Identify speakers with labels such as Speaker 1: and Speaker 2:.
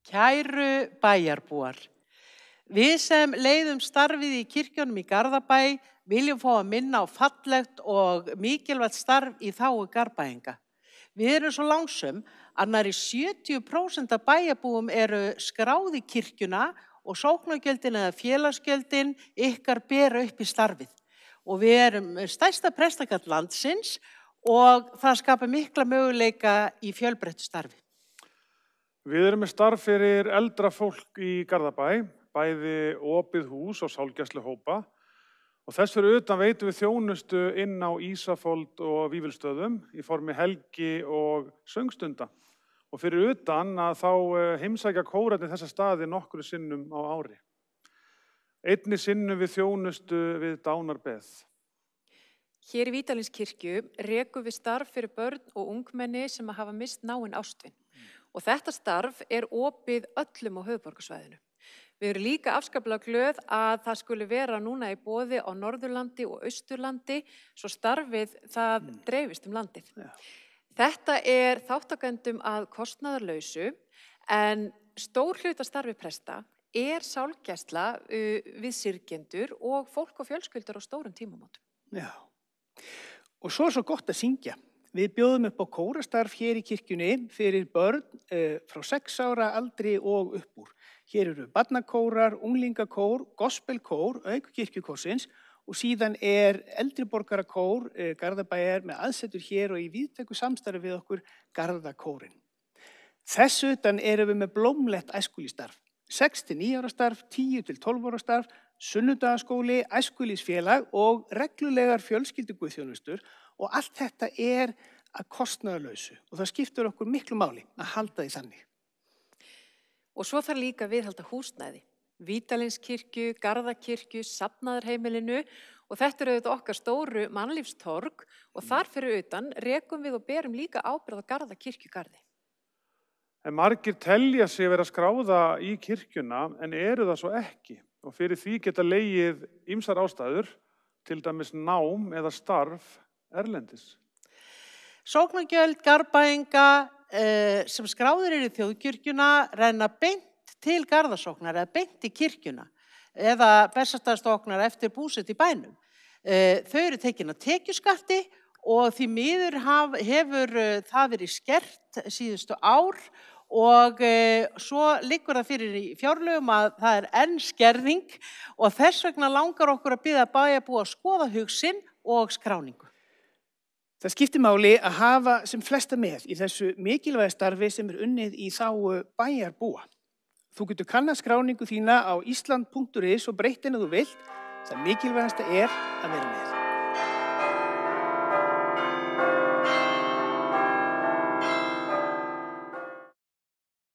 Speaker 1: Kæru bæjarbúar, við sem leiðum starfið í kirkjunum í Garðabæ viljum fá að minna á fallegt og mikilvægt starf í þágu Garðbæinga. Við erum svo lánsöm að nærri 70% af bæjarbúum eru skráð í kirkjuna og sóknargjöldin eða félagsgjöldin ykkar bera upp í starfið. Og við erum stærsta prestakall landsins og það skapar mikla möguleika í fjölbreyttu starfi.
Speaker 2: Við erum með starf fyrir eldra fólk í Garðabæ, bæði opið hús og sálgæsluhópa og þess fyrir utan veitum við þjónustu inn á Ísafold og Vífilsstöðum í formi helgi og söngstunda. Og fyrir utan að þá heimsækja kórarnir þessa staði nokkru sinnum á ári. Einnig sinnum við þjónustu við dánarbeð.
Speaker 3: Hér í Vítalinskirkju rekum við starf fyrir börn og ungmenni sem hafa misst náin ástvin. Og þetta starf er opið öllum á höfuðborgarsvæðinu. Við erum líka afskaplega glöð að það skuli vera núna í boði á Norðurlandi og Austurlandi svo starfið það dreifist landið.
Speaker 2: Já.
Speaker 3: Þetta er þáttakendum að kostnaðarlausu en stór hluta starfi presta er sálgæsla við syrgjendur og fólk og fjölskyldur á stórum tímamótum.
Speaker 4: Já, og svo er svo gott að syngja. Við bjóðum upp á kórastarf hér í kirkjunni fyrir börn frá 6 ára aldri og upp úr. Hér eru barnakórar, unglingakór, gospelkór, auk kirkjukórsins og síðan er eldriborgarakór Garðabæjar með aðsetur hér og í víðtæku samstarfi við okkur Garðakórin. Þess utan erum við með blómlegt æskulísstarf, 6-9 ára starf, 10-12 ára starf, sunnudagaskóli, æskulísfélag og reglulegar fjölskylduguðþjónustur og allt þetta er að kostnaðarlausu og það skiptir okkur miklu máli að halda því þannig.
Speaker 3: Og svo þarf líka að viðhalda húsnæði. Vítalinskirkju, Garðakirkju, Safnaðarheimilinu og þetta eru auðvitað okkar stóru mannlífstorg og þar fyrir utan rekum við og berum líka ábyrgð á Garðakirkjugarði.
Speaker 2: En margir telja sig vera skráða í kirkjuna en eru það svo ekki og fyrir því geta legið ýmsar ástæður, til dæmis nám eða starf erlendis.
Speaker 1: Sóknargjöld Garðbæinga sem skráðir eru í þjóðkirkjuna renna beint til garðasóknar eða beint í kirkjuna eða Bessastaðasóknar eftir búsett í bænum. Þau eru tekin að tekjuskatti og því miður hefur það verið skert síðustu ár og svo liggur það fyrir í fjárlögum að það er enn skerðing og þess vegna langar okkur að biðja bæjarbúa að skoða hug sinn og skráningu.
Speaker 4: Það skiptir máli að hafa sem flesta með í þessu mikilvæga starfi sem er unnið í þágu bæjarbúa. Þú getur kannað skráningu þína á island.is og breytt henni þú vilt. Það mikilvægasta er að vera með.